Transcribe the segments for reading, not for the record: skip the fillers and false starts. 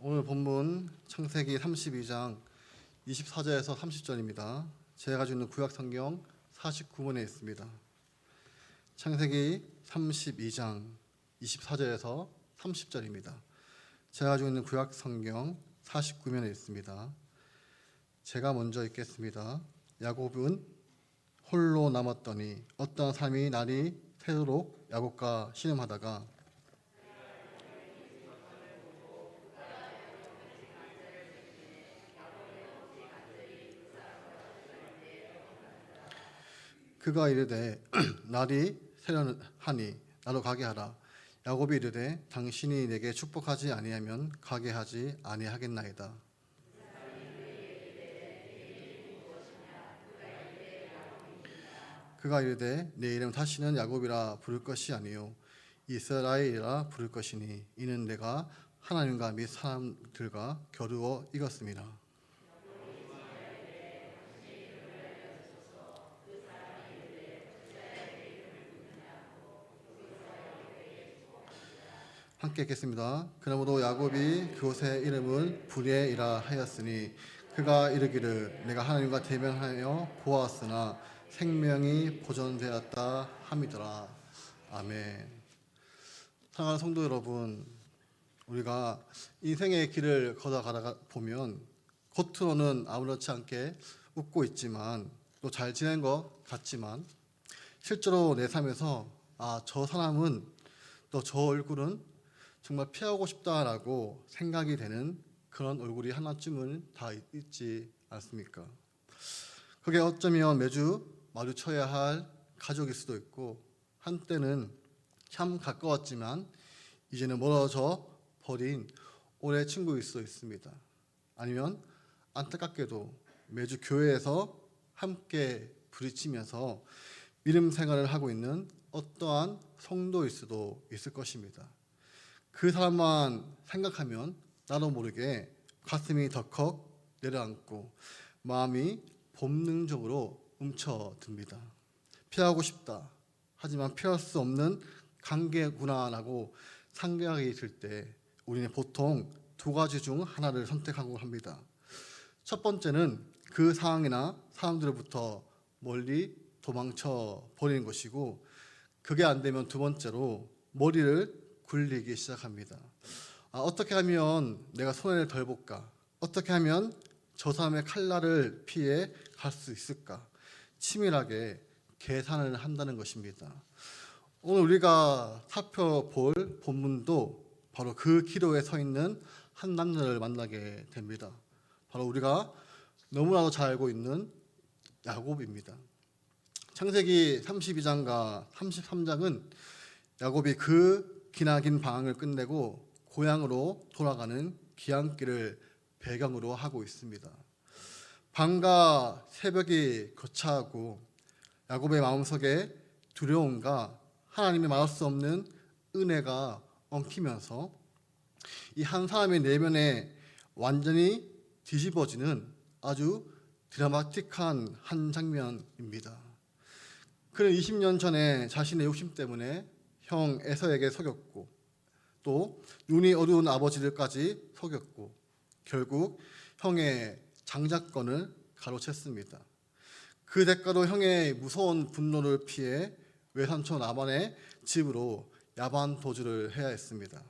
오늘 본문 창세기 32장 24절에서 30절입니다. 제가 가지고 있는 구약 성경 49권에 있습니다. 창세기 32장 24절에서 30절입니다. 제가 가지고 있는 구약 성경 49면에 있습니다. 제가 먼저 읽겠습니다. 야곱은 홀로 남았더니 어떤 사람이 날이 새도록 야곱과 씨름하다가 그가 이르되 날이 새려하니 나로 가게 하라. 야곱이 이르되 당신이 내게 축복하지 아니하면 가게 하지 아니하겠나이다. 그가 이르되 내 이름 다시는 야곱이라 부를 것이 아니요 이스라엘이라 부를 것이니 이는 내가 하나님과 및 사람들과 겨루어 이겼습니다. 함께 읽겠습니다. 그러므로 야곱이 그곳의 이름을 브리에이라 하였으니 그가 이르기를 내가 하나님과 대면하여 보았으나 생명이 보존되었다 함이더라. 아멘. 사랑하는 성도 여러분, 우리가 인생의 길을 걸어가다가 보면 겉으로는 아무렇지 않게 웃고 있지만 또 잘 지낸 것 같지만 실제로 내 삶에서 저 사람은 또 저 얼굴은 정말 피하고 싶다라고 생각이 되는 그런 얼굴이 하나쯤은 다 있지 않습니까? 그게 어쩌면 매주 마주쳐야 할 가족일 수도 있고 한때는 참 가까웠지만 이제는 멀어져 버린 오래 친구일 수도 있습니다. 아니면 안타깝게도 매주 교회에서 함께 부딪히면서 믿음 생활을 하고 있는 어떠한 성도일 수도 있을 것입니다. 그 사람만 생각하면 나도 모르게 가슴이 덜컥 내려앉고 마음이 본능적으로 움츠듭니다. 피하고 싶다. 하지만 피할 수 없는 관계구나라고 생각이 들 때 우리는 보통 두 가지 중 하나를 선택하고 합니다. 첫 번째는 그 상황이나 사람들로부터 멀리 도망쳐 버리는 것이고 그게 안 되면 두 번째로 머리를 굴리기 시작합니다. 어떻게 하면 내가 손해를 덜 볼까? 어떻게 하면 저 사람의 칼날을 피해 갈 수 있을까? 치밀하게 계산을 한다는 것입니다. 오늘 우리가 살펴볼 본문도 바로 그 기로에 서 있는 한 남자를 만나게 됩니다. 바로 우리가 너무나도 잘 알고 있는 야곱입니다. 창세기 32장과 33장은 야곱이 그 기나긴 방황을 끝내고 고향으로 돌아가는 귀향길을 배경으로 하고 있습니다. 밤과 새벽이 거차하고 야곱의 마음속에 두려움과 하나님의 말할 수 없는 은혜가 엉키면서 이 한 사람의 내면에 완전히 뒤집어지는 아주 드라마틱한 한 장면입니다. 그는 20년 전에 자신의 욕심 때문에 형 에서에게 속였고 또 눈이 어두운 아버지들까지 속였고 결국 형의 장자권을 가로챘습니다. 그 대가로 형의 무서운 분노를 피해 외삼촌 라반의 집으로 야반 도주를 해야 했습니다.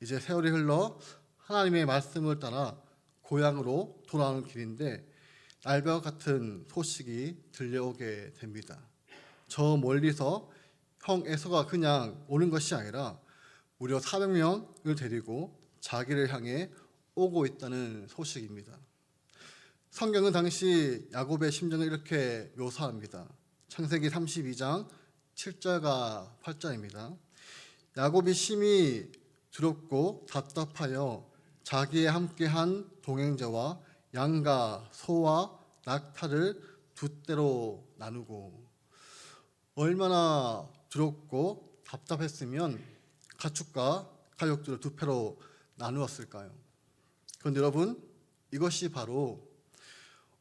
이제 세월이 흘러 하나님의 말씀을 따라 고향으로 돌아오는 길인데 날벼락 같은 소식이 들려오게 됩니다. 저 멀리서 형 에서가 그냥 오는 것이 아니라 무려 400명을 데리고 자기를 향해 오고 있다는 소식입니다. 성경은 당시 야곱의 심정을 이렇게 묘사합니다. 창세기 32장 7절과 8절입니다. 야곱이 심히 두렵고 답답하여 자기의 함께한 동행자와 양과 소와 낙타를 두 떼로 나누고 얼마나 두렵고 답답했으면 가축과 가족들을 두 패로 나누었을까요? 그런데 여러분, 이것이 바로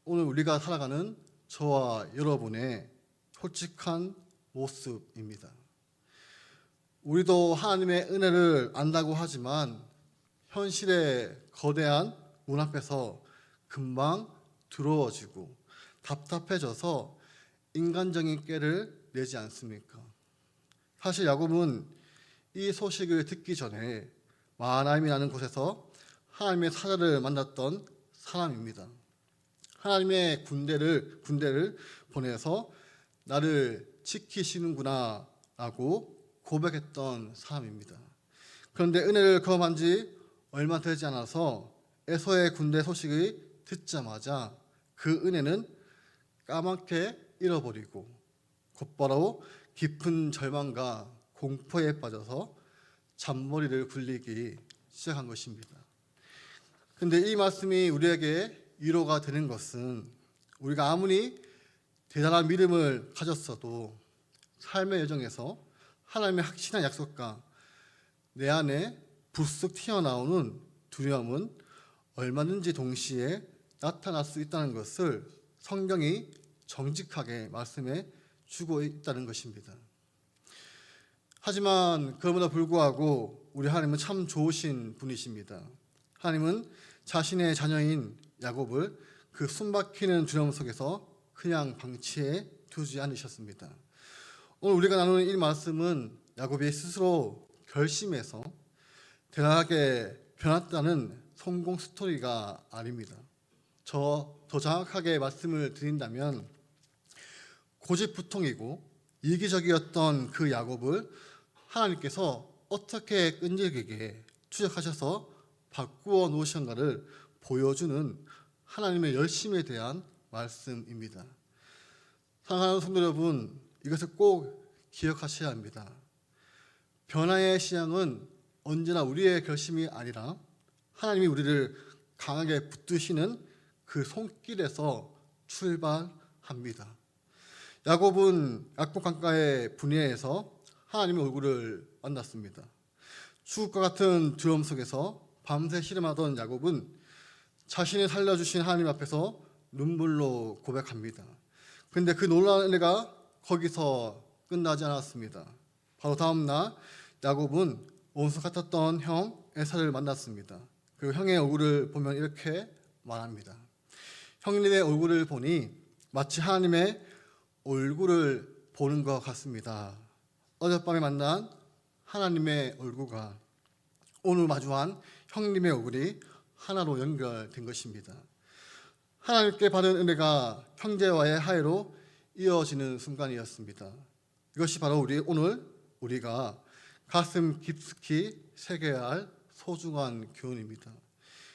오늘 우리가 살아가는 저와 여러분의 솔직한 모습입니다. 우리도 하나님의 은혜를 안다고 하지만 현실의 거대한 문 앞에서 금방 두려워지고 답답해져서 인간적인 꾀를 내지 않습니까? 사실 야곱은 이 소식을 듣기 전에 마하나임이라는 곳에서 하나님의 사자를 만났던 사람입니다. 하나님의 군대를 보내서 나를 지키시는구나 라고 고백했던 사람입니다. 그런데 은혜를 경험한 지 얼마 되지 않아서 에서의 군대 소식을 듣자마자 그 은혜는 까맣게 잃어버리고 곧바로 깊은 절망과 공포에 빠져서 잔머리를 굴리기 시작한 것입니다. 그런데 이 말씀이 우리에게 위로가 되는 것은 우리가 아무리 대단한 믿음을 가졌어도 삶의 여정에서 하나님의 확실한 약속과 내 안에 불쑥 튀어나오는 두려움은 얼마든지 동시에 나타날 수 있다는 것을 성경이 정직하게 말씀해 주고 있다는 것입니다. 하지만 그럼에도 불구하고 우리 하나님은 참 좋으신 분이십니다. 하나님은 자신의 자녀인 야곱을 그 숨막히는 두려움 속에서 그냥 방치해 두지 않으셨습니다. 오늘 우리가 나누는 이 말씀은 야곱이 스스로 결심해서 대단하게 변했다는 성공 스토리가 아닙니다. 더 정확하게 말씀을 드린다면 고집부통이고 이기적이었던 그 야곱을 하나님께서 어떻게 끈질기게 추적하셔서 바꾸어 놓으셨는가를 보여주는 하나님의 열심에 대한 말씀입니다. 사랑하는 성도 여러분, 이것을 꼭 기억하셔야 합니다. 변화의 시작은 언제나 우리의 결심이 아니라 하나님이 우리를 강하게 붙드시는 그 손길에서 출발합니다. 야곱은 약복 강가의 분야에서 하나님의 얼굴을 만났습니다. 죽을 것 같은 두려움 속에서 밤새 씨름하던 야곱은 자신을 살려주신 하나님 앞에서 눈물로 고백합니다. 그런데 그 놀라운 은혜가 거기서 끝나지 않았습니다. 바로 다음 날 야곱은 원수 같았던 형 에사를 만났습니다. 그리고 형의 얼굴을 보면 이렇게 말합니다. 형님의 얼굴을 보니 마치 하나님의 얼굴을 보는 것 같습니다. 어젯밤에 만난 하나님의 얼굴과 오늘 마주한 형님의 얼굴이 하나로 연결된 것입니다. 하나님께 받은 은혜가 형제와의 화해로 이어지는 순간이었습니다. 이것이 바로 오늘 우리가 가슴 깊숙이 새겨야 할 소중한 교훈입니다.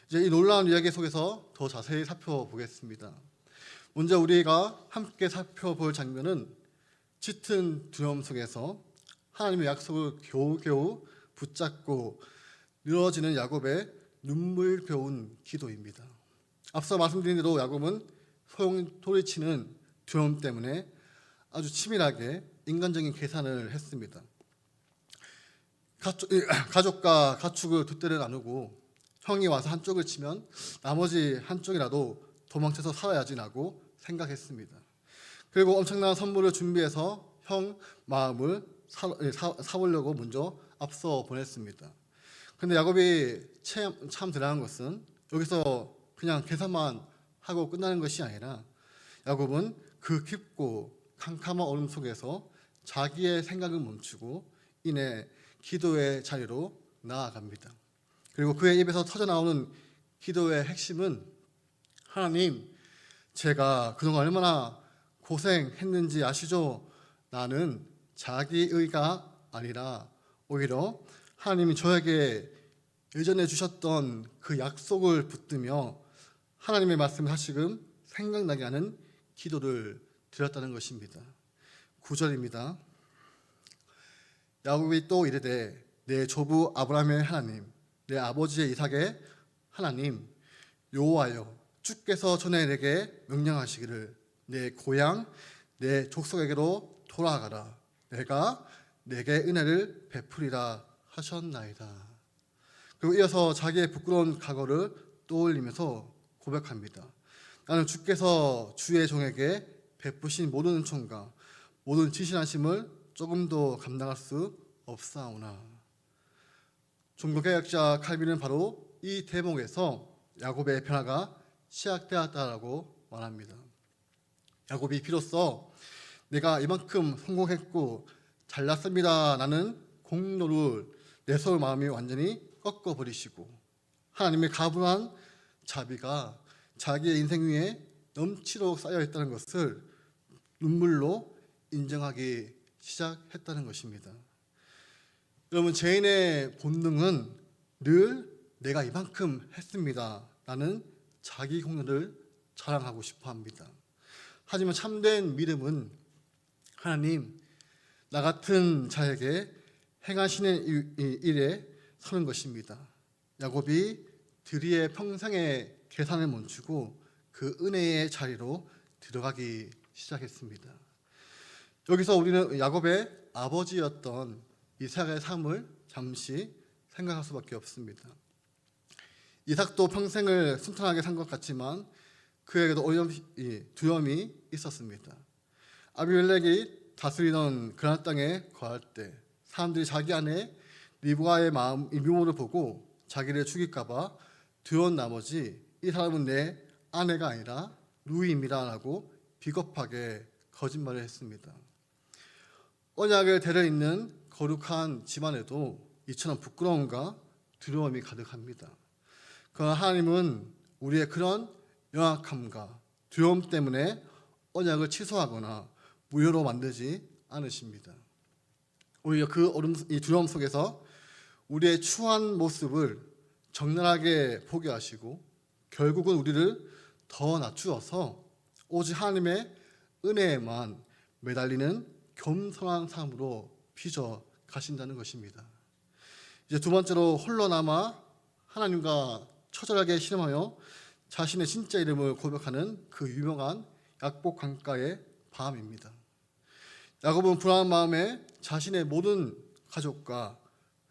이제 이 놀라운 이야기 속에서 더 자세히 살펴보겠습니다. 먼저 우리가 함께 살펴볼 장면은 짙은 두려움 속에서 하나님의 약속을 겨우겨우 붙잡고 늘어지는 야곱의 눈물겨운 기도입니다. 앞서 말씀드린 대로 야곱은 소용돌이치는 두려움 때문에 아주 치밀하게 인간적인 계산을 했습니다. 가족과 가축을 두 떼를 나누고 형이 와서 한쪽을 치면 나머지 한쪽이라도 도망쳐서 살아야지라고 생각했습니다. 그리고 엄청난 선물을 준비해서 형 마음을 사보려고 먼저 앞서 보냈습니다. 그런데 야곱이 참 대단한 것은 여기서 그냥 계산만 하고 끝나는 것이 아니라 야곱은 그 깊고 캄캄한 어둠 속에서 자기의 생각을 멈추고 이내 기도의 자리로 나아갑니다. 그리고 그의 입에서 터져나오는 기도의 핵심은 하나님, 제가 그동안 얼마나 고생했는지 아시죠? 나는 자기의가 아니라 오히려 하나님이 저에게 예전에 주셨던 그 약속을 붙들며 하나님의 말씀을 다시금 생각나게 하는 기도를 드렸다는 것입니다. 9절입니다. 야곱이 또 이르되 내 조부 아브라함의 하나님, 내 아버지의 이삭의 하나님 여호와여, 주께서 전에 내게 명령하시기를 내 고향 내 족속에게로 돌아가라. 내가 내게 은혜를 베풀이라 하셨나이다. 그리고 이어서 자기의 부끄러운 과거를 떠올리면서 고백합니다. 나는 주께서 주의 종에게 베푸신 모든 은총과 모든 지신하심을 조금도 감당할 수 없사오나. 종교개혁자 칼빈은 바로 이 대목에서 야곱의 변화가 시작되었다라고 말합니다. 야곱이 비로소 내가 이만큼 성공했고 잘났습니다 라는 공로를 내세울 마음이 완전히 꺾어버리시고 하나님의 가분한 자비가 자기의 인생 위에 넘치도록 쌓여있다는 것을 눈물로 인정하기 시작했다는 것입니다. 여러분, 죄인의 본능은 늘 내가 이만큼 했습니다 라는 자기 공로를 자랑하고 싶어 합니다. 하지만 참된 믿음은 하나님, 나 같은 자에게 행하시는 일에 서는 것입니다. 야곱이 드리의 평생의 계산을 멈추고 그 은혜의 자리로 들어가기 시작했습니다. 여기서 우리는 야곱의 아버지였던 이삭의 삶을 잠시 생각할 수밖에 없습니다. 이삭도 평생을 순탄하게 산 것 같지만 그에게도 두려움이 있었습니다. 아비멜렉이 다스리던 그란 땅에 거할 때 사람들이 자기 아내 리브가의 미모를 보고 자기를 죽일까 봐 두려운 나머지 이 사람은 내 아내가 아니라 누이입니다 라고 비겁하게 거짓말을 했습니다. 언약을 대려있는 거룩한 집안에도 이처럼 부끄러움과 두려움이 가득합니다. 그러나 하나님은 우리의 그런 영악함과 두려움 때문에 언약을 취소하거나 무효로 만들지 않으십니다. 오히려 이 두려움 속에서 우리의 추한 모습을 적나라하게 보게 하시고 결국은 우리를 더 낮추어서 오직 하나님의 은혜에만 매달리는 겸손한 삶으로 빚어 가신다는 것입니다. 이제 두 번째로 홀로 남아 하나님과 처절하게 씨름하여 자신의 진짜 이름을 고백하는 그 유명한 약복 강가의 밤입니다. 야곱은 불안한 마음에 자신의 모든 가족과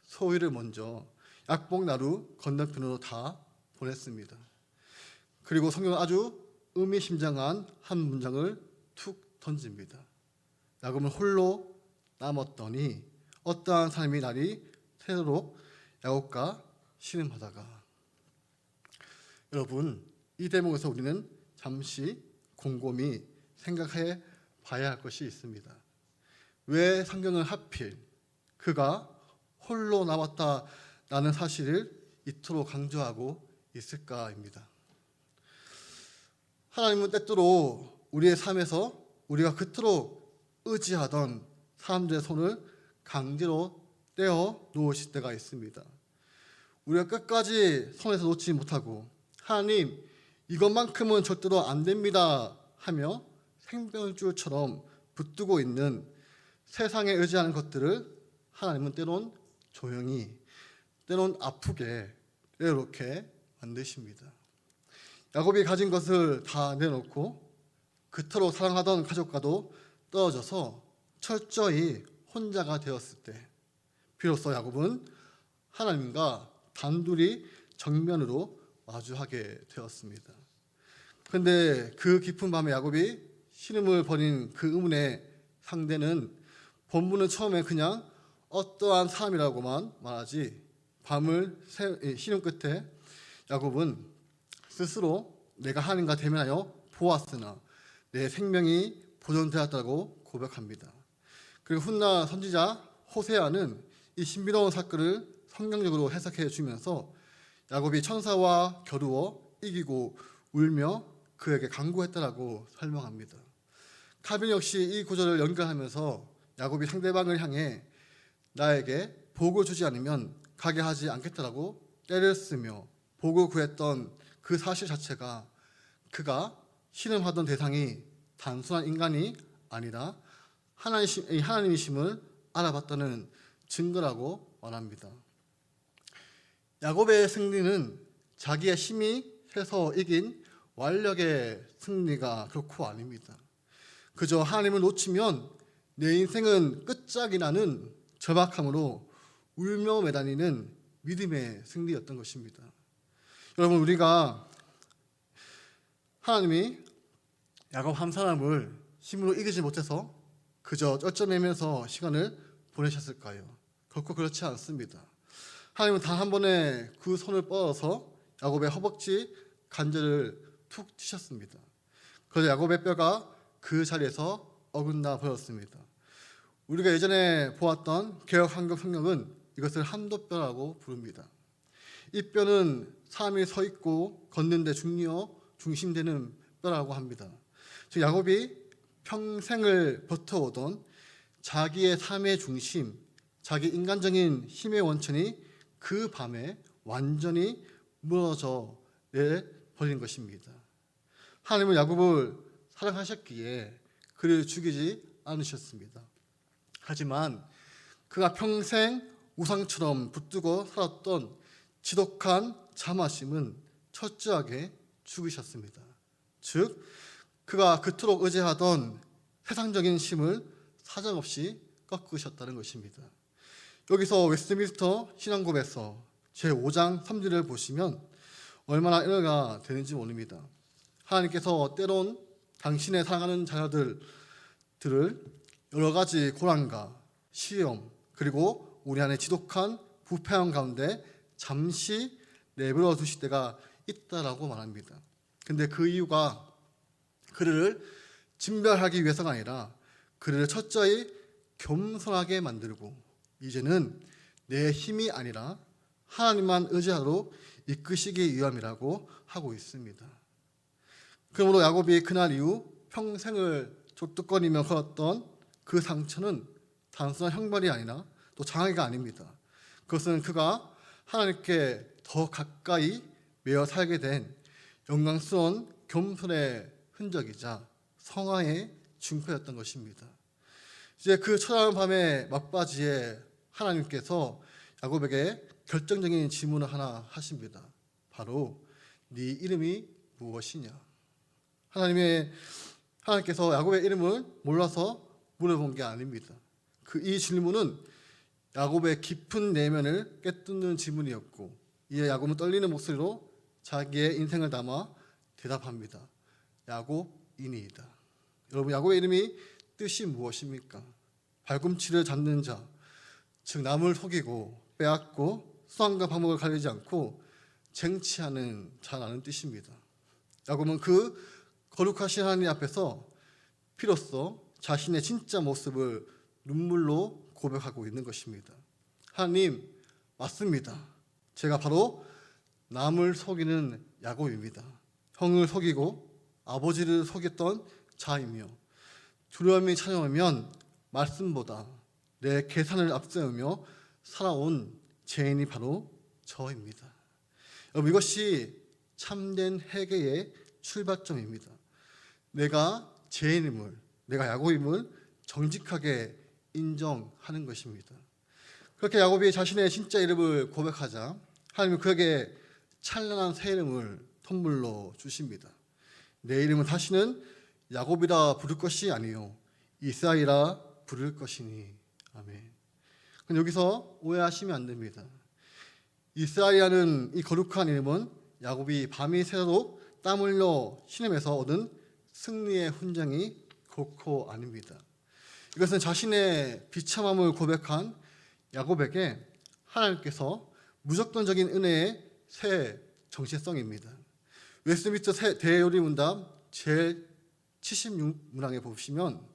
소유를 먼저 약복 나루 건너편으로 다 보냈습니다. 그리고 성경은 아주 의미심장한 한 문장을 툭 던집니다. 야곱은 홀로 남았더니 어떠한 삶이 날이 새도록 야곱과 씨름하다가. 여러분, 이 대목에서 우리는 잠시 곰곰이 생각해 봐야 할 것이 있습니다. 왜 성경은 하필 그가 홀로 남았다라는 사실을 이토록 강조하고 있을까입니다. 하나님은 때때로 우리의 삶에서 우리가 그토록 의지하던 사람들의 손을 강제로 떼어 놓으실 때가 있습니다. 우리가 끝까지 손에서 놓지 못하고 하나님, 이것만큼은 절대로 안 됩니다 하며 생명줄처럼 붙들고 있는 세상에 의지하는 것들을 하나님은 때론 조용히, 때론 아프게 이렇게 만드십니다. 야곱이 가진 것을 다 내놓고 그토록 사랑하던 가족과도 떨어져서 철저히 혼자가 되었을 때 비로소 야곱은 하나님과 단둘이 정면으로 마주하게 되었습니다. 그런데 그 깊은 밤에 야곱이 신음을 벌인 그 의문의 상대는 본문은 처음에 그냥 어떠한 사람이라고만 말하지 밤을 신음 끝에 야곱은 스스로 내가 하나님과 대면하여 보았으나 내 생명이 보존되었다고 고백합니다. 그리고 훗날 선지자 호세아는 이 신비로운 사건을 성경적으로 해석해 주면서 야곱이 천사와 겨루어 이기고 울며 그에게 간구했다라고 설명합니다. 칼빈 역시 이 구절을 연결하면서 야곱이 상대방을 향해 나에게 복을 주지 않으면 가게 하지 않겠다라고 때를 쓰며 복을 구했던 그 사실 자체가 그가 신음하던 대상이 단순한 인간이 아니라 하나님이심을 알아봤다는 증거라고 말합니다. 야곱의 승리는 자기의 힘이 세서 이긴 완력의 승리가 결코 아닙니다. 그저 하나님을 놓치면 내 인생은 끝장이 나는 절박함으로 울며 매다니는 믿음의 승리였던 것입니다. 여러분, 우리가 하나님이 야곱 한 사람을 힘으로 이기지 못해서 그저 쩔쩔매면서 시간을 보내셨을까요? 결코 그렇지 않습니다. 하나님은 단 한 번에 그 손을 뻗어서 야곱의 허벅지 관절을 툭 치셨습니다. 그래서 야곱의 뼈가 그 자리에서 어긋나 버렸습니다. 우리가 예전에 보았던 개역 한국 성경은 이것을 한도뼈라고 부릅니다. 이 뼈는 사람이 서 있고 걷는 데 중심되는 뼈라고 합니다. 즉 야곱이 평생을 버텨오던 자기의 삶의 중심, 자기 인간적인 힘의 원천이 그 밤에 완전히 무너져 내버린 것입니다. 하나님은 야곱을 사랑하셨기에 그를 죽이지 않으셨습니다. 하지만 그가 평생 우상처럼 붙들고 살았던 지독한 자마심은 철저하게 죽이셨습니다. 즉 그가 그토록 의지하던 세상적인 힘을 사정없이 꺾으셨다는 것입니다. 여기서 웨스트민스터 신앙고백서 제5장 3절을 보시면 얼마나 은혜가 되는지 모릅니다. 하나님께서 때론 당신의 사랑하는 자녀들을 여러 가지 고난과 시험 그리고 우리 안에 지독한 부패함 가운데 잠시 내버려 두실 때가 있다라고 말합니다. 근데 그 이유가 그를 진멸하기 위해서가 아니라 그를 철저히 겸손하게 만들고 이제는 내 힘이 아니라 하나님만 의지하도록 이끄시기 위함이라고 하고 있습니다. 그러므로 야곱이 그날 이후 평생을 족뚝거리며 걸었던 그 상처는 단순한 형벌이 아니라 또 장애가 아닙니다. 그것은 그가 하나님께 더 가까이 매어 살게 된 영광스러운 겸손의 흔적이자 성화의 증거였던 것입니다. 이제 그 초라한 밤의 막바지에 하나님께서 야곱에게 결정적인 질문을 하나 하십니다. 바로 네 이름이 무엇이냐? 하나님께서 야곱의 이름을 몰라서 물어본 게 아닙니다. 이 질문은 야곱의 깊은 내면을 깨뚫는 질문이었고 이에 야곱은 떨리는 목소리로 자기의 인생을 담아 대답합니다. 야곱이니이다. 여러분, 야곱의 이름이 뜻이 무엇입니까? 발꿈치를 잡는 자, 즉 남을 속이고 빼앗고 수단과 방법을 가리지 않고 쟁취하는 자라는 뜻입니다. 야곱은 그 거룩하신 하나님 앞에서 비로소 자신의 진짜 모습을 눈물로 고백하고 있는 것입니다. 하나님, 맞습니다. 제가 바로 남을 속이는 야곱입니다. 형을 속이고 아버지를 속였던 자이며 두려움이 찾아오면 말씀보다 내 계산을 앞세우며 살아온 죄인이 바로 저입니다. 여러분, 이것이 참된 회개의 출발점입니다. 내가 죄인임을, 내가 야곱임을 정직하게 인정하는 것입니다. 그렇게 야곱이 자신의 진짜 이름을 고백하자 하나님은 그에게 찬란한 새 이름을 선물로 주십니다. 내 이름은 다시는 야곱이라 부를 것이 아니요 이스라엘이라 부를 것이니. 아멘. 근데 여기서 오해하시면 안 됩니다. 이스라엘이라는 이 거룩한 이름은 야곱이 밤이 새도록 땀 흘려 신음에서 얻은 승리의 훈장이 결코 아닙니다. 이것은 자신의 비참함을 고백한 야곱에게 하나님께서 무조건적인 은혜의 새 정체성입니다. 웨스트민스터 대요리문답 제76문항에 보시면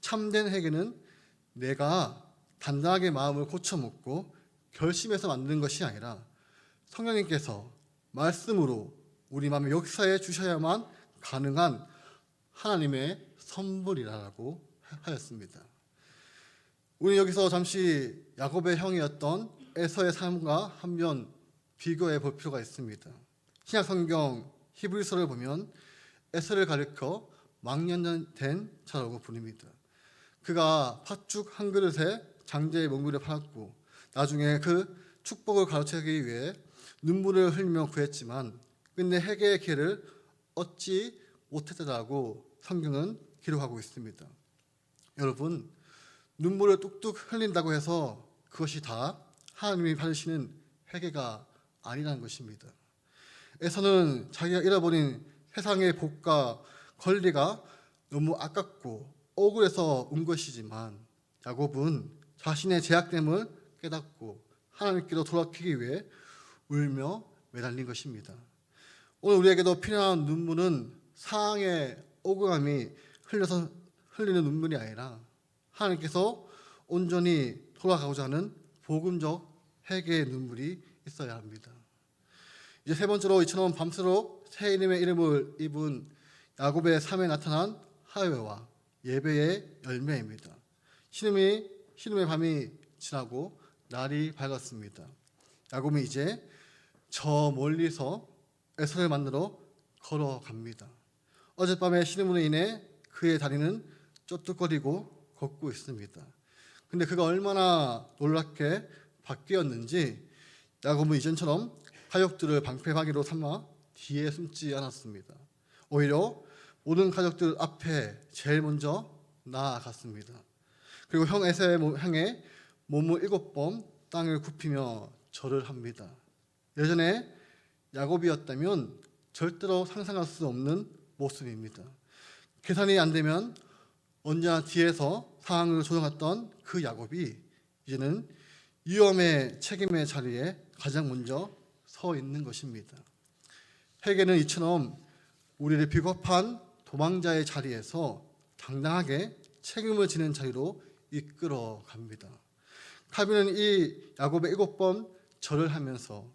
참된 회개는 내가 단단하게 마음을 고쳐먹고 결심해서 만드는 것이 아니라 성령님께서 말씀으로 우리 마음에 역사해 주셔야만 가능한 하나님의 선물이라고 하였습니다. 우리 여기서 잠시 야곱의 형이었던 에서의 삶과 한번 비교해 볼 필요가 있습니다. 신약 성경 히브리서를 보면 에서를 가리켜 망년된 자라고 부릅니다. 그가 팥죽 한 그릇에 장제의 먹물을 팔았고 나중에 그 축복을 가로채기 위해 눈물을 흘리며 구했지만 끝내 회개의 기회를 얻지 못했다고 성경은 기록하고 있습니다. 여러분, 눈물을 뚝뚝 흘린다고 해서 그것이 다 하나님이 받으시는 회개가 아니라는 것입니다. 에서는 자기가 잃어버린 세상의 복과 권리가 너무 아깝고 억울해서 운 것이지만 야곱은 자신의 죄악됨을 깨닫고 하나님께로 돌아가기 위해 울며 매달린 것입니다. 오늘 우리에게도 필요한 눈물은 사랑의 억울함이 흘려서 흘리는 눈물이 아니라 하나님께서 온전히 돌아가고자 하는 복음적 회개의 눈물이 있어야 합니다. 이제 세 번째로 이처럼 밤새도록 새 이름의 이름을 입은 야곱의 삶에 나타난 하회와 예배의 열매입니다. 신음의 밤이 지나고 날이 밝았습니다. 야곱은 이제 저 멀리서 에서를 만나러 걸어갑니다. 어젯밤의 신음으로 인해 그의 다리는 쩌뚝거리고 걷고 있습니다. 근데 그가 얼마나 놀랍게 바뀌었는지 야곱은 이전처럼 가족들을 방패막이로 삼아 뒤에 숨지 않았습니다. 오히려 모든 가족들 앞에 제일 먼저 나아갔습니다. 그리고 형 에서의 향해 몸을 7번 땅을 굽히며 절을 합니다. 예전에 야곱이었다면 절대로 상상할 수 없는 모습입니다. 계산이 안 되면 언제나 뒤에서 상황을 조정했던 그 야곱이 이제는 위험의 책임의 자리에 가장 먼저 서 있는 것입니다. 회개는 이처럼 우리를 비겁한 도망자의 자리에서 당당하게 책임을 지는 자리로 이끌어 갑니다. 칼빈은 이 야곱의 7번 절을 하면서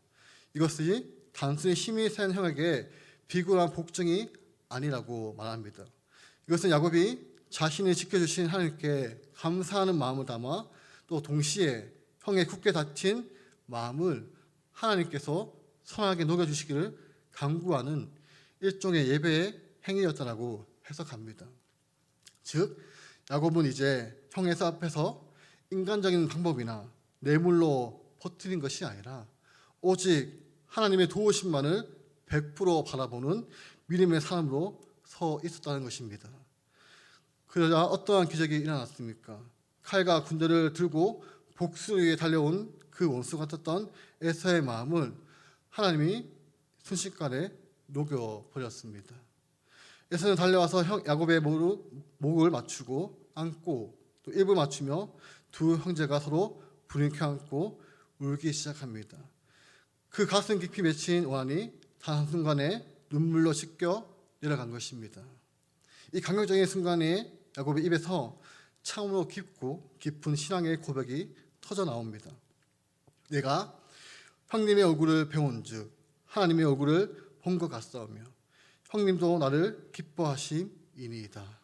이것이 단순히 힘이 센 형에게 비굴한 복종이 아니라고 말합니다. 이것은 야곱이 자신이 지켜주신 하나님께 감사하는 마음을 담아 또 동시에 형의 굳게 닫힌 마음을 하나님께서 선하게 녹여주시기를 간구하는 일종의 예배의 행위였다라고 해석합니다. 즉 야곱은 이제 형 에서 앞에서 인간적인 방법이나 뇌물로 버티는 것이 아니라 오직 하나님의 도우심만을 100% 바라보는 믿음의 사람으로 서 있었다는 것입니다. 그러자 어떠한 기적이 일어났습니까? 칼과 군대를 들고 복수를 위해 달려온 그 원수 같았던 에서의 마음을 하나님이 순식간에 녹여버렸습니다. 에서는 달려와서 야곱의 목을 맞추고 안고 또 입을 맞추며 두 형제가 서로 부둥켜 안고 울기 시작합니다. 그 가슴 깊이 맺힌 원한이 단 한순간에 눈물로 씻겨 내려간 것입니다. 이 감격적인 순간에 야곱의 입에서 참으로 깊고 깊은 신앙의 고백이 터져 나옵니다. 내가 형님의 얼굴을 배운 즉 하나님의 얼굴을 본 것 같사오며 형님도 나를 기뻐하심이니이다.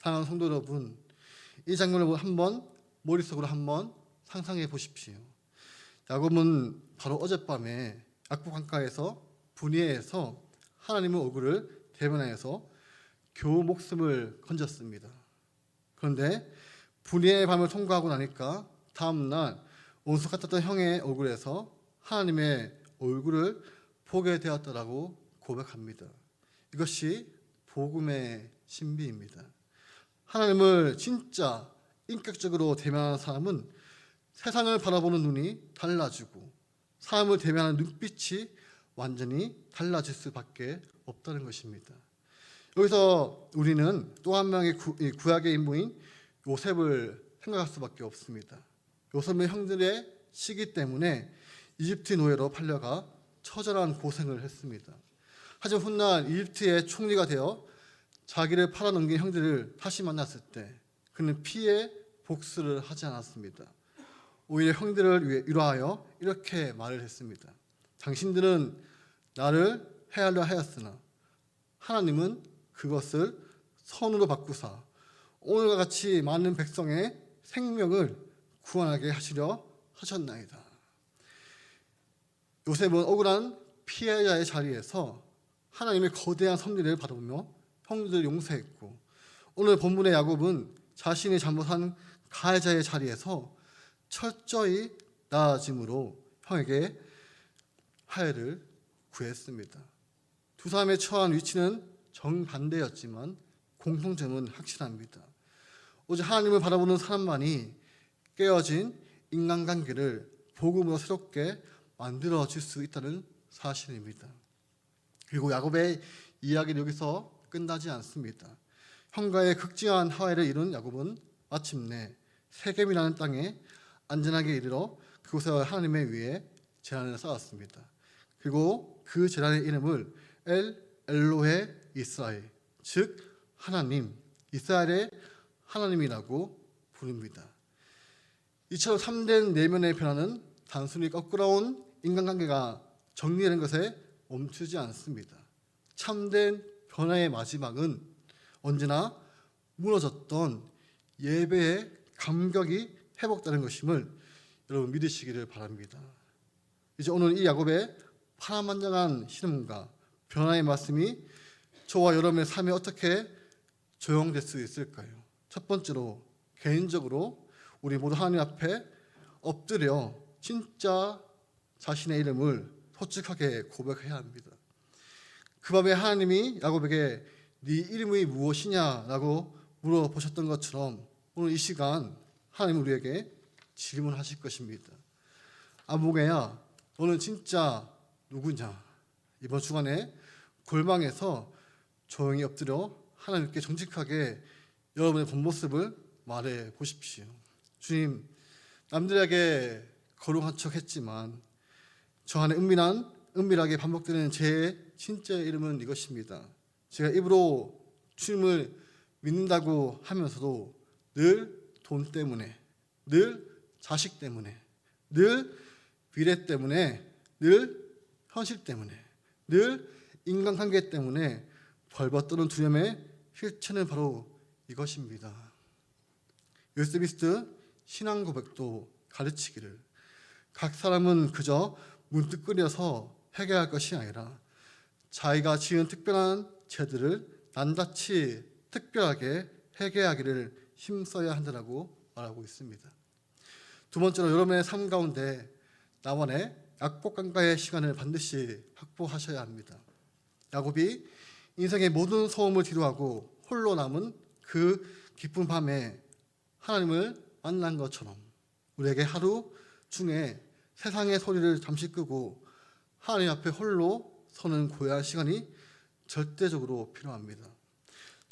사랑하는 성도 여러분, 이 장면을 한번 머릿속으로 한번 상상해 보십시오. 야곱은 바로 어젯밤에 약복 강가에서 분이에서 하나님의 얼굴을 대면하여서 겨우 목숨을 건졌습니다. 그런데 분이의 밤을 통과하고 나니까 다음날 원수 같았던 형의 얼굴에서 하나님의 얼굴을 보게 되었다라고 고백합니다. 이것이 복음의 신비입니다. 하나님을 진짜 인격적으로 대면하는 사람은 세상을 바라보는 눈이 달라지고 사람을 대면하는 눈빛이 완전히 달라질 수밖에 없다는 것입니다. 여기서 우리는 또 한 명의 구약의 인물인 요셉을 생각할 수밖에 없습니다. 요셉은 형들의 시기 때문에 이집트 노예로 팔려가 처절한 고생을 했습니다. 하지만 훗날 이집트의 총리가 되어 자기를 팔아넘긴 형들을 다시 만났을 때 그는 피해 복수를 하지 않았습니다. 오히려 형들을 위로하여 이렇게 말을 했습니다. 당신들은 나를 해하려 하였으나 하나님은 그것을 선으로 바꾸사 오늘과 같이 많은 백성의 생명을 구원하게 하시려 하셨나이다. 요셉은 억울한 피해자의 자리에서 하나님의 거대한 섭리를 바라보며 형들을 용서했고 오늘 본문의 야곱은 자신이 잘못한 가해자의 자리에서 철저히 나아짐으로 형에게 화해를 구했습니다. 두 사람의 처한 위치는 정반대였지만 공통점은 확실합니다. 오직 하나님을 바라보는 사람만이 깨어진 인간관계를 복음으로 새롭게 만들어질 수 있다는 사실입니다. 그리고 야곱의 이야기는 여기서 끝나지 않습니다. 형과의 극진한 화해를 이룬 야곱은 마침내 세겜이라는 땅에 안전하게 이르러 그곳에 하나님의 위에 제단을 쌓았습니다. 그리고 그 제단의 이름을 엘로헤 이스라엘, 즉 하나님, 이스라엘의 하나님이라고 부릅니다. 이처럼 참된 내면의 변화는 단순히 거꾸로운 인간관계가 정리되는 것에 멈추지 않습니다. 참된 변화의 마지막은 언제나 무너졌던 예배의 감격이 회복되는 것임을 여러분 믿으시기를 바랍니다. 이제 오늘 이 야곱의 파란만장한 신음과 변화의 말씀이 저와 여러분의 삶에 어떻게 적용될 수 있을까요? 첫 번째로 개인적으로 우리 모두 하나님 앞에 엎드려 진짜 자신의 이름을 솔직하게 고백해야 합니다. 그 밤에 하나님이 야곱에게 네 이름이 무엇이냐라고 물어보셨던 것처럼 오늘 이 시간 하나님 우리에게 질문하실 것입니다. 아무개야, 너는 진짜 누구냐? 이번 주간에 골방에서 조용히 엎드려 하나님께 정직하게 여러분의 본 모습을 말해 보십시오. 주님, 남들에게 거룩한 척 했지만 저 안에 은밀하게 반복되는 제 진짜 이름은 이것입니다. 제가 입으로 주님을 믿는다고 하면서도 늘 돈 때문에, 늘 자식 때문에, 늘 미래 때문에, 늘 현실 때문에, 늘 인간관계 때문에 벌벌 떠는 두려움의 실체는 바로 이것입니다. 요세미스트 신앙 고백도 가르치기를 각 사람은 그저 문득거려서 회개할 것이 아니라 자기가 지은 특별한 죄들을 낱낱이 특별하게 회개하기를 힘써야 한다고 말하고 있습니다. 두 번째로 여러분의 삶 가운데 나만의 약복강가의 시간을 반드시 확보하셔야 합니다. 야곱이 인생의 모든 소음을 뒤로하고 홀로 남은 그 기쁜 밤에 하나님을 만난 것처럼 우리에게 하루 중에 세상의 소리를 잠시 끄고 하나님 앞에 홀로 서는 고요한 시간이 절대적으로 필요합니다.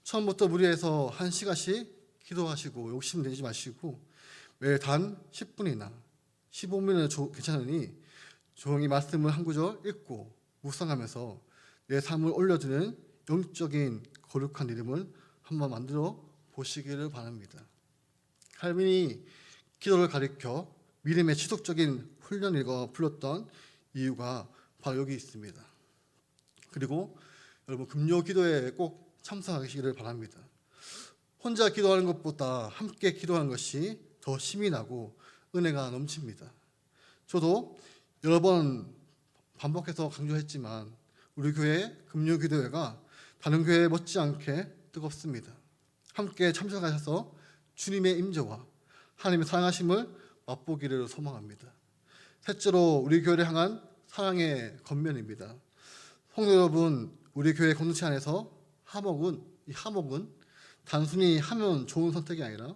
처음부터 무리해서 1시간씩 기도하시고 욕심내지 마시고 매일 단 10분이나 15분이나 괜찮으니 조용히 말씀을 한 구절 읽고 묵상하면서 내 삶을 올려드리는 영적인 거룩한 이름을 한번 만들어 보시기를 바랍니다. 칼빈이 기도를 가리켜 믿음의 지속적인 훈련이라고 불렀던 이유가 바로 여기 있습니다. 그리고 여러분 금요 기도에 꼭 참석하시기를 바랍니다. 혼자 기도하는 것보다 함께 기도하는 것이 더 힘이 나고 은혜가 넘칩니다. 저도 여러 번 반복해서 강조했지만 우리 교회 금요 기도회가 다른 교회 못지않게 뜨겁습니다. 함께 참석하셔서 주님의 임재와 하나님의 사랑하심을 맛보기를 소망합니다. 셋째로 우리 교회를 향한 사랑의 겉면입니다. 성도 여러분, 우리 교회 공동체 안에서 화목은 단순히 하면 좋은 선택이 아니라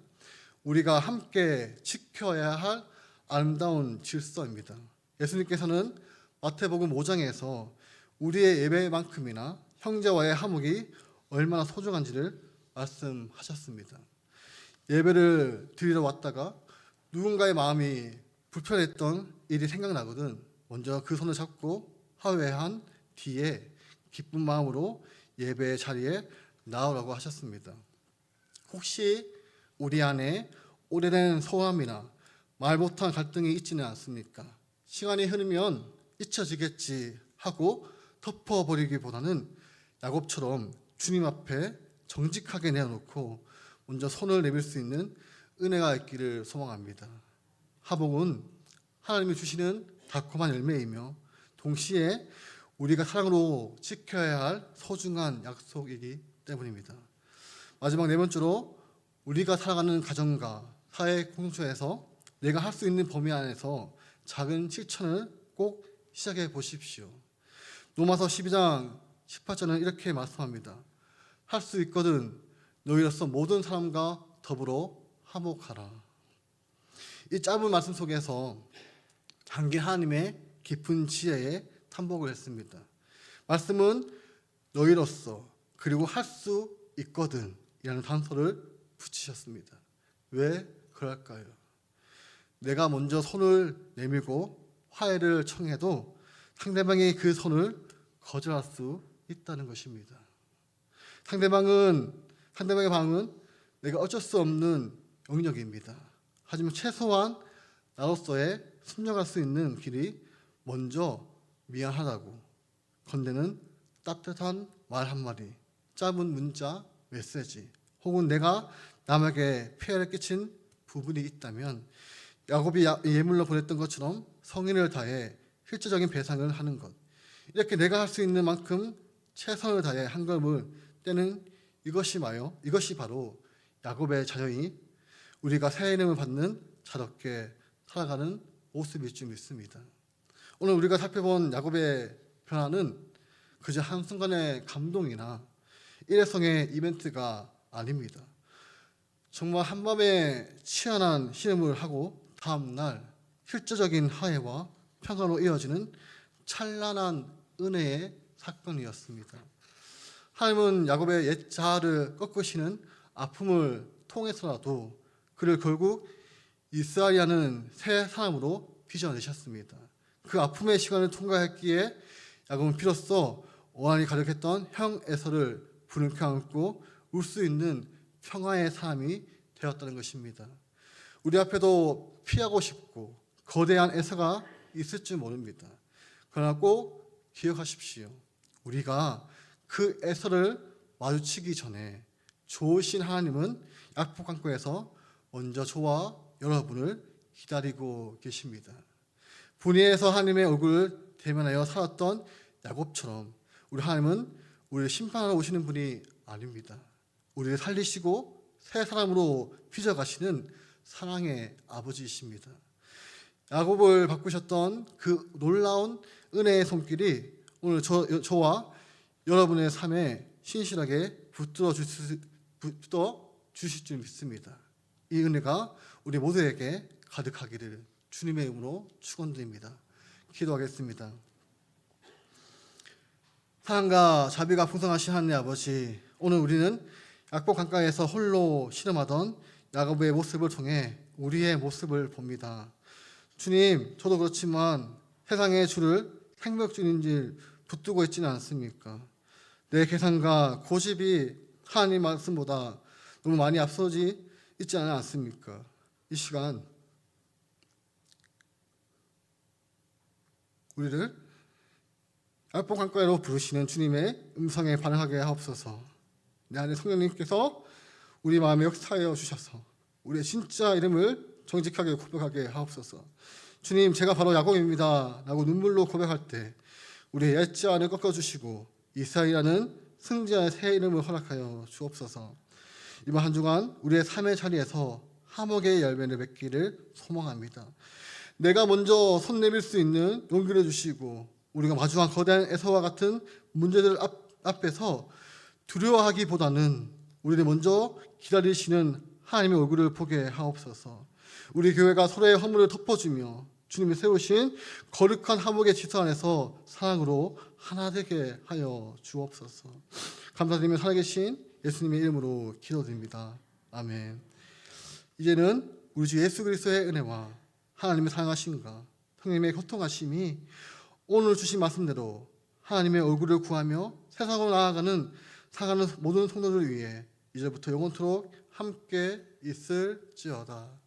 우리가 함께 지켜야 할 아름다운 질서입니다. 예수님께서는 마태복음 5장에서 우리의 예배만큼이나 형제와의 화목이 얼마나 소중한지를 말씀하셨습니다. 예배를 드리러 왔다가 누군가의 마음이 불편했던 일이 생각나거든 먼저 그 손을 잡고 화해한 뒤에 기쁜 마음으로 예배의 자리에 나오라고 하셨습니다. 혹시 우리 안에 오래된 소함이나 말 못한 갈등이 있지는 않습니까? 시간이 흐르면 잊혀지겠지 하고 덮어버리기보다는 야곱처럼 주님 앞에 정직하게 내어놓고 먼저 손을 내밀 수 있는 은혜가 있기를 소망합니다. 화복은 하나님이 주시는 달콤한 열매이며 동시에 우리가 사랑으로 지켜야 할 소중한 약속이기 때문입니다. 마지막 네 번째로 우리가 살아가는 가정과 사회 공동체에서 내가 할 수 있는 범위 안에서 작은 실천을 꼭 시작해 보십시오. 로마서 12장 18절은 이렇게 말씀합니다. 할 수 있거든 너희로서 모든 사람과 더불어 화목하라. 이 짧은 말씀 속에서 장기 하나님의 깊은 지혜에 탐복을 했습니다. 말씀은 너희로서 그리고 할 수 있거든 이라는 단서를 붙이셨습니다. 왜 그럴까요? 내가 먼저 손을 내밀고 화해를 청해도 상대방이 그 손을 거절할 수 있다는 것입니다. 상대방의 방은 내가 어쩔 수 없는 영역입니다. 하지만 최소한 나로서의 순종할 수 있는 길이 먼저 미안하다고 건네는 따뜻한 말 한마디, 짧은 문자, 메시지, 혹은 내가 남에게 피해를 끼친 부분이 있다면 야곱이 예물로 보냈던 것처럼 성의를 다해 실질적인 배상을 하는 것, 이렇게 내가 할 수 있는 만큼 최선을 다해 한 것을 떼는 이것이 바로 야곱의 자녀이 우리가 새 이름을 받는 자답게 살아가는 모습일 줄 믿습니다. 오늘 우리가 살펴본 야곱의 변화는 그저 한순간의 감동이나 일회성의 이벤트가 아닙니다. 정말 한밤에 치열한 씨름을 하고 다음날 실제적인 화해와 평화로 이어지는 찬란한 은혜의 사건이었습니다. 하나님은 야곱의 옛 자아를 꺾으시는 아픔을 통해서라도 그를 결국 이스라엘이라는 새 사람으로 빚어내셨습니다. 그 아픔의 시간을 통과했기에 야곱은 비로소 원한이 가득했던 형 에서를 부둥켜 안고 울 수 있는 평화의 사람이 되었다는 것입니다. 우리 앞에도 피하고 싶고 거대한 에서가 있을 줄 모릅니다. 그러나 꼭 기억하십시오. 우리가 그 에서를 마주치기 전에 좋으신 하나님은 약복강가에서 먼저 저와 여러분을 기다리고 계십니다. 분야에서 하나님의 얼굴을 대면하여 살았던 야곱처럼 우리 하나님은 우리를 심판하러 오시는 분이 아닙니다. 우리를 살리시고 새 사람으로 빚어가시는 사랑의 아버지이십니다. 야곱을 바꾸셨던 그 놀라운 은혜의 손길이 오늘 저와 여러분의 삶에 신실하게 붙들어 주실 줄 믿습니다. 이 은혜가 우리 모두에게 가득하기를 주님의 이름으로 축원드립니다. 기도하겠습니다. 사랑과 자비가 풍성하신 하나님 아버지, 오늘 우리는 약복 강가에서 홀로 씨름하던 야곱의 모습을 통해 우리의 모습을 봅니다. 주님, 저도 그렇지만 세상의 주를 생명줄인 줄 붙들고 있지는 않습니까? 내 계산과 고집이 하나님 말씀보다 너무 많이 앞서지 있지 않습니까? 이 시간 우리를 약복 강가로 부르시는 주님의 음성에 반응하게 하옵소서. 내 안에 성령님께서 우리 마음에 역사하여 주셔서 우리의 진짜 이름을 정직하게 고백하게 하옵소서. 주님, 제가 바로 야곱입니다 라고 눈물로 고백할 때 우리의 옛 자아를 꺾어주시고 이스라엘이라는 승자의 새 이름을 허락하여 주옵소서. 이번 한 주간 우리의 삶의 자리에서 화목의 열매를 맺기를 소망합니다. 내가 먼저 손 내밀 수 있는 용기를 주시고 우리가 마주한 거대한 에서와 같은 문제들 앞에서 두려워하기보다는 우리를 먼저 기다리시는 하나님의 얼굴을 보게 하옵소서. 우리 교회가 서로의 허물을 덮어주며 주님이 세우신 거룩한 화목의 질서 안에서 사랑으로 하나 되게 하여 주옵소서. 감사드리며 살아계신 예수님의 이름으로 기도드립니다. 아멘. 이제는 우리 주 예수 그리스도의 은혜와 하나님의 사랑하심과 성령님의 교통하심이 오늘 주신 말씀대로 하나님의 얼굴을 구하며 세상으로 나아가는 모든 성도들 위해 이제부터 영원토록 함께 있을지어다.